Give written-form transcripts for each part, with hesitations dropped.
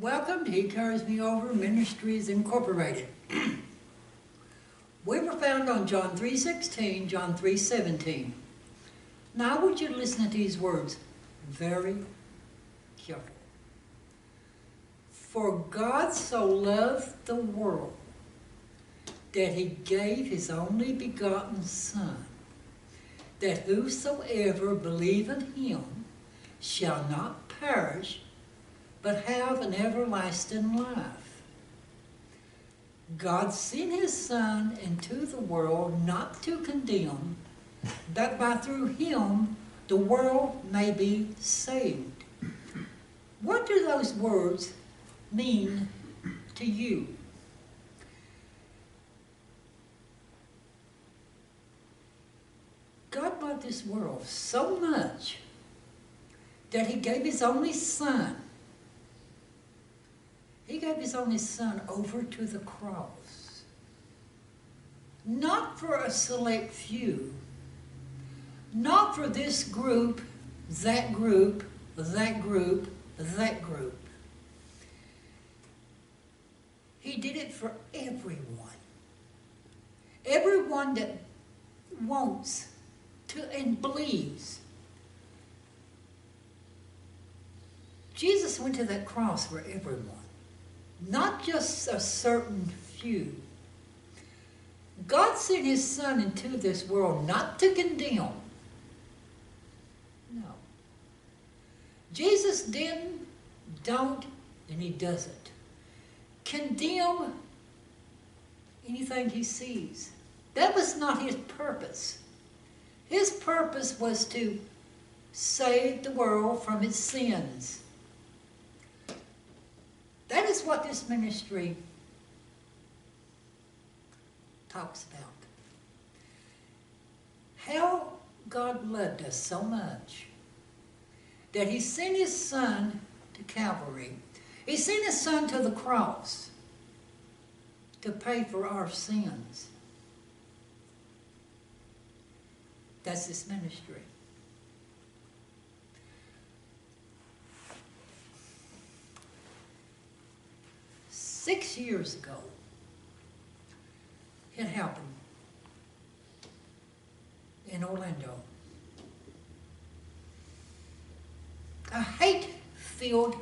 Welcome to He Carries Me Over Ministries Incorporated. We were found on John 3:16, John 3:17. Now I want you to listen to these words very carefully. For God so loved the world that he gave his only begotten Son, that whosoever believeth him shall not perish, but have an everlasting life. God sent his Son into the world not to condemn, but by through him the world may be saved. What do those words mean to you? God loved this world so much that he gave his only Son. He gave his only Son over to the cross. Not for a select few. Not for this group, that group, that group, that group. He did it for everyone. Everyone that wants to and believes. Jesus went to that cross for everyone. Not just a certain few. God sent his Son into this world not to condemn. No. Jesus don't, and he doesn't condemn anything he sees. That was not his purpose. His purpose was to save the world from its sins. That is what this ministry talks about. How God loved us so much that he sent his Son to Calvary. He sent his Son to the cross to pay for our sins. That's this ministry. Six years ago, it happened in Orlando. A hate-filled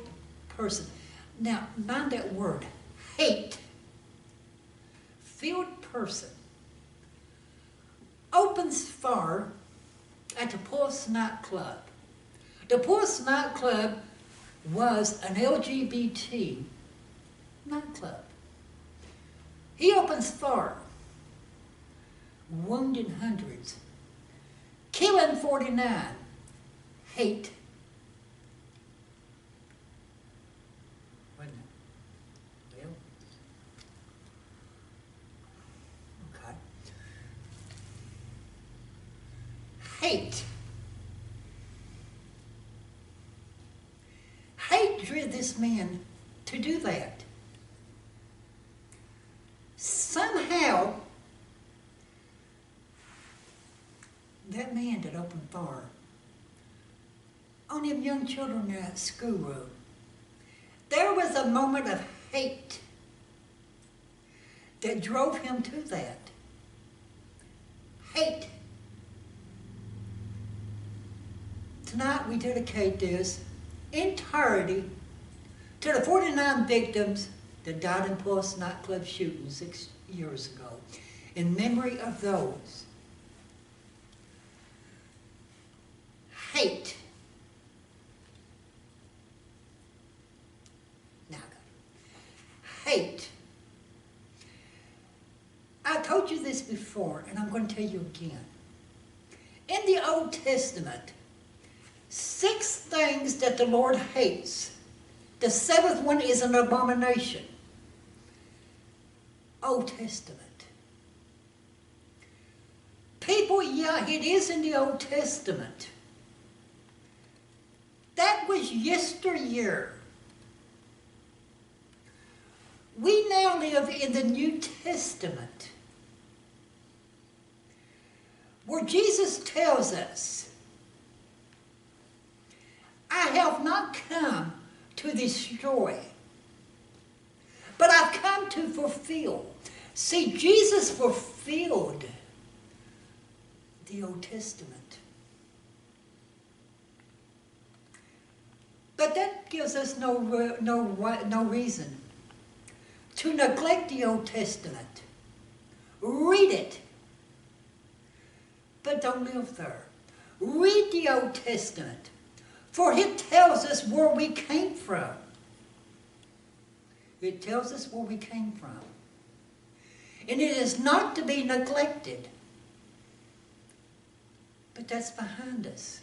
person. Now, mind that word, hate-filled person opens fire at the Pulse nightclub. The Pulse nightclub was an LGBT nightclub. He opens fire, wounding hundreds, killing 49. Hate. Wasn't it? Well, okay. Hate. Hate drew this man to do that. Somehow, that man that opened fire on them young children in that schoolroom, there was a moment of hate that drove him to that. Hate. Tonight we dedicate this entirety to the 49 victims that died in Pulse nightclub shooting 6 years ago, in memory of those. Hate. Now, hate. I told you this before, and I'm going to tell you again. In the Old Testament, 6 things that the Lord hates. The 7th one is an abomination. Old Testament. People, yeah, it is in the Old Testament. That was yesteryear. We now live in the New Testament, where Jesus tells us, I have not come to destroy, but I've come to fulfill. See, Jesus fulfilled the Old Testament. But that gives us no reason to neglect the Old Testament. Read it, but don't live there. Read the Old Testament, for it tells us where we came from. It tells us where we came from. And it is not to be neglected. But that's behind us.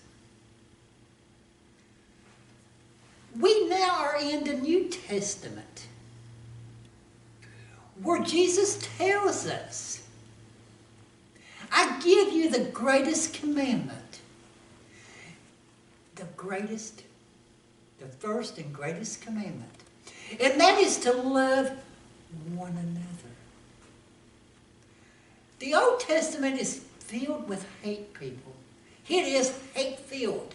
We now are in the New Testament, where Jesus tells us, I give you the greatest commandment. The first and greatest commandment. And that is to love one another. The Old Testament is filled with hate, people. It is hate-filled.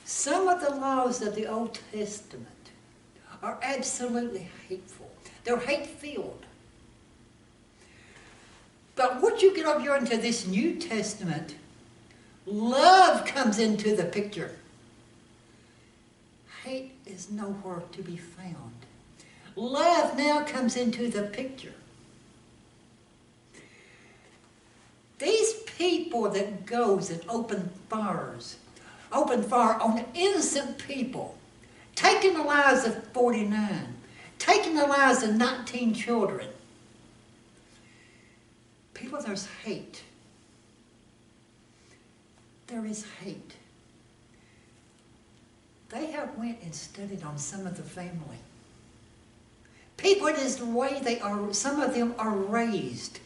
Some of the laws of the Old Testament are absolutely hateful. They're hate-filled. But once you get over here into this New Testament, love comes into the picture. Hate is nowhere to be found. Love now comes into the picture. These people that goes and open fire on innocent people, taking the lives of 49, taking the lives of 19 children. People, there's hate. There is hate. They have went and studied on some of the family. People, it is the way they are, some of them are raised.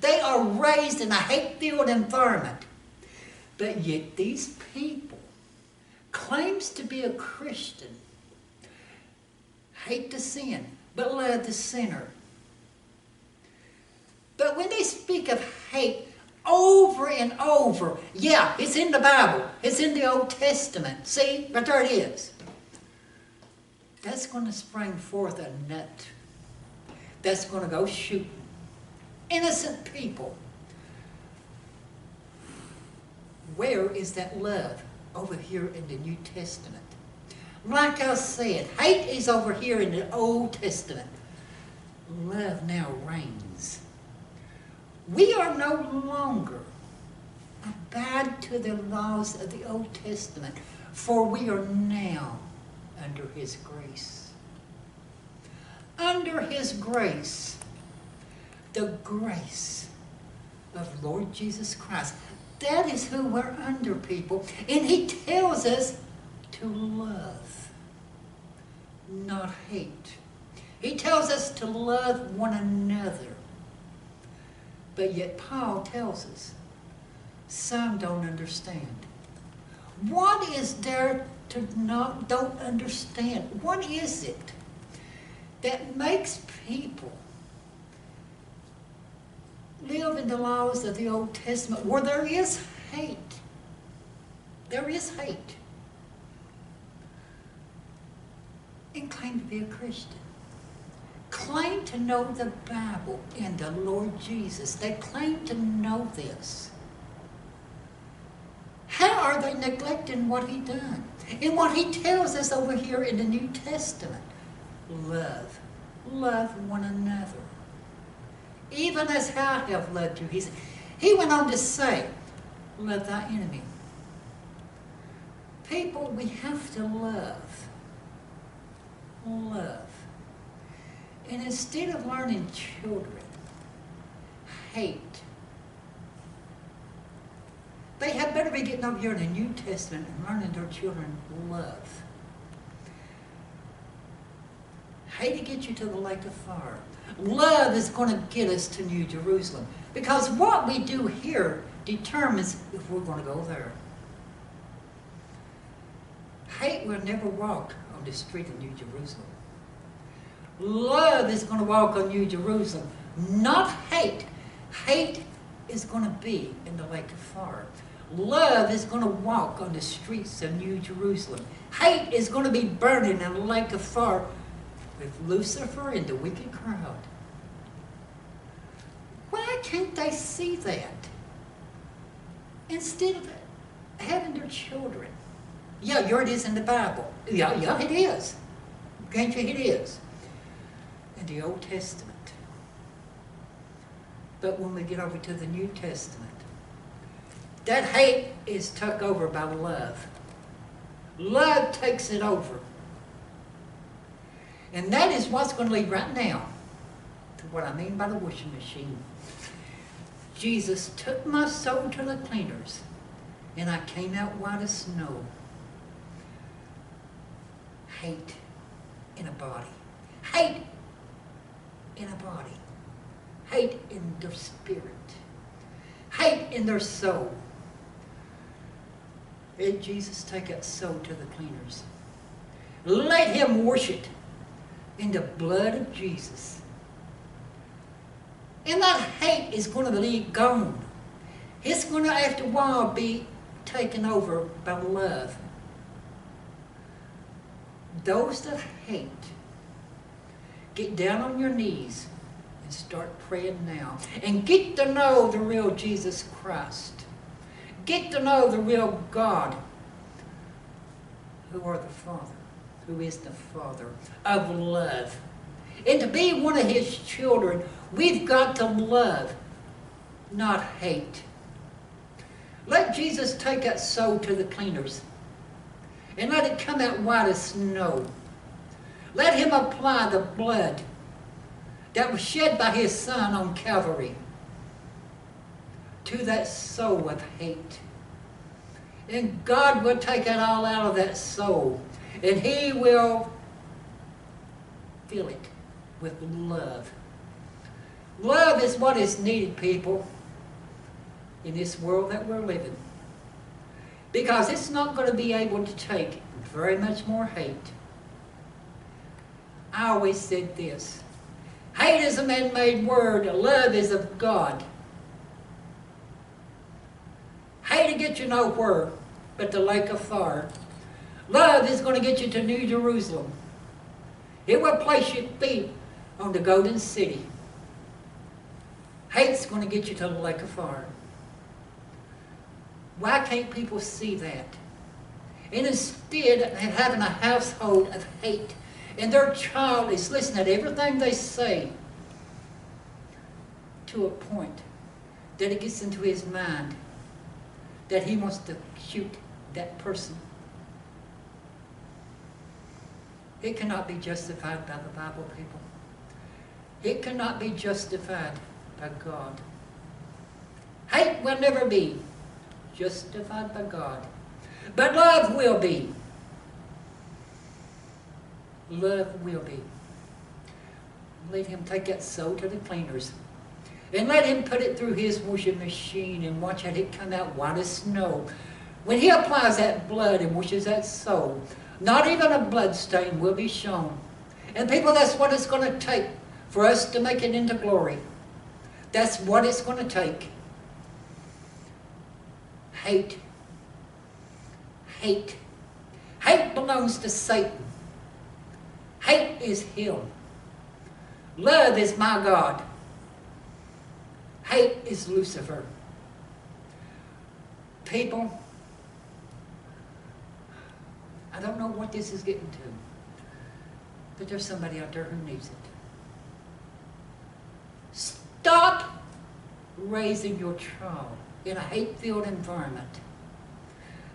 They are raised in a hate-filled environment. But yet these people claims to be a Christian, hate the sin, but love the sinner. But when they speak of hate over and over, yeah, it's in the Bible, it's in the Old Testament. See, but there it is. That's going to spring forth a nut. That's going to go shooting. Innocent people. Where is that love? Over here in the New Testament. Like I said, hate is over here in the Old Testament. Love now reigns. We are no longer bound to the laws of the Old Testament, for we are now under His grace. Under His grace. The grace of Lord Jesus Christ. That is who we're under, people. And He tells us to love, not hate. He tells us to love one another. But yet Paul tells us, some don't understand. What is there to don't understand? What is it that makes people live in the laws of the Old Testament where there is hate? There is hate. And claim to be a Christian. Claim to know the Bible and the Lord Jesus. They claim to know this. How are they neglecting what He done? And what He tells us over here in the New Testament. Love. Love one another. Even as I have loved you. He went on to say, love thy enemy. People, we have to love. Love. And instead of learning children hate, they had better be getting over here in the New Testament and learning their children love. Hate to get you to the lake of fire. Love is going to get us to New Jerusalem. Because what we do here determines if we're going to go there. Hate will never walk on the street of New Jerusalem. Love is going to walk on New Jerusalem, not hate. Hate is going to be in the lake of fire. Love is going to walk on the streets of New Jerusalem. Hate is going to be burning in the lake of fire with Lucifer and the wicked crowd. Why can't they see that? Instead of having their children. Yeah, here it is in the Bible. Yeah, it is. Can't you? It is. In the Old Testament. But when we get over to the New Testament, that hate is took over by love. Love takes it over. And that is what's going to lead right now to what I mean by the washing machine. Jesus took my soul to the cleaners, and I came out white as snow. Hate in a body. Hate in a body. Hate in their spirit. Hate in their soul. Let Jesus take that soul to the cleaners. Let him wash it in the blood of Jesus. And that hate is going to be gone. It's going to, after a while, be taken over by love. Those that hate, get down on your knees and start praying now. And get to know the real Jesus Christ. Get to know the real God, who is the Father of love. And to be one of his children, we've got to love, not hate. Let Jesus take that soul to the cleaners and let it come out white as snow. Let him apply the blood that was shed by his Son on Calvary to that soul of hate. And God will take it all out of that soul, and he will fill it with love. Love is what is needed, people, in this world that we're living. Because it's not going to be able to take very much more hate. I always said this: hate is a man-made word, love is of God. Hate to get you nowhere but the lake of fire. Love is going to get you to New Jerusalem. It will place your feet on the golden city. Hate's going to get you to the lake of fire. Why can't people see that? And instead of having a household of hate, and their child is listening to everything they say, to a point that it gets into his mind that he wants to shoot that person. It cannot be justified by the Bible, people. It cannot be justified by God. Hate will never be justified by God. But love will be. Love will be. Let him take that soul to the cleaners. And let him put it through his washing machine and watch it come out white as snow. When he applies that blood and washes that soul, not even a blood stain will be shown. And people, that's what it's going to take for us to make it into glory. That's what it's going to take. Hate. Hate. Hate belongs to Satan. Hate is him. Love is my God. Hate is Lucifer. People, I don't know what this is getting to, but there's somebody out there who needs it. Stop raising your child in a hate-filled environment,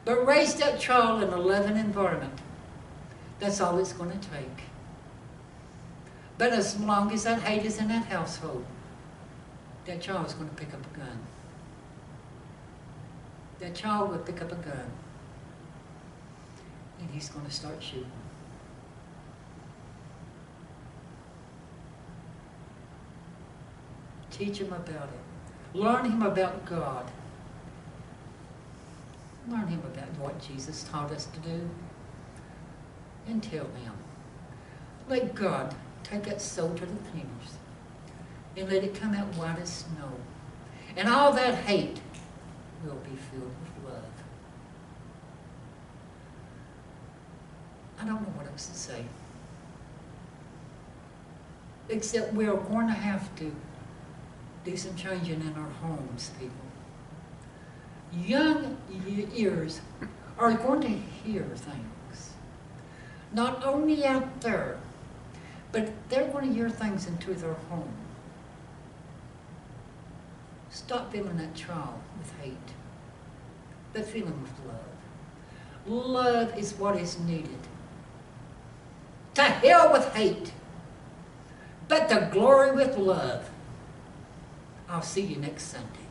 but raise that child in a loving environment. That's all it's going to take. But as long as that hate is in that household, that child is going to pick up a gun. That child will pick up a gun, and he's going to start shooting. Teach him about it. Learn him about God. Learn him about what Jesus taught us to do. And tell him. Let God take that soul to the cleaners and let it come out white as snow. And all that hate will be filled with love. I don't know what else to say. Except we are going to have to do some changing in our homes, people. Young ears are going to hear things, not only out there, but they're going to hear things into their home. Stop filling that trial with hate, but fill them with love. Love is what is needed. To hell with hate, but to glory with love. I'll see you next Sunday.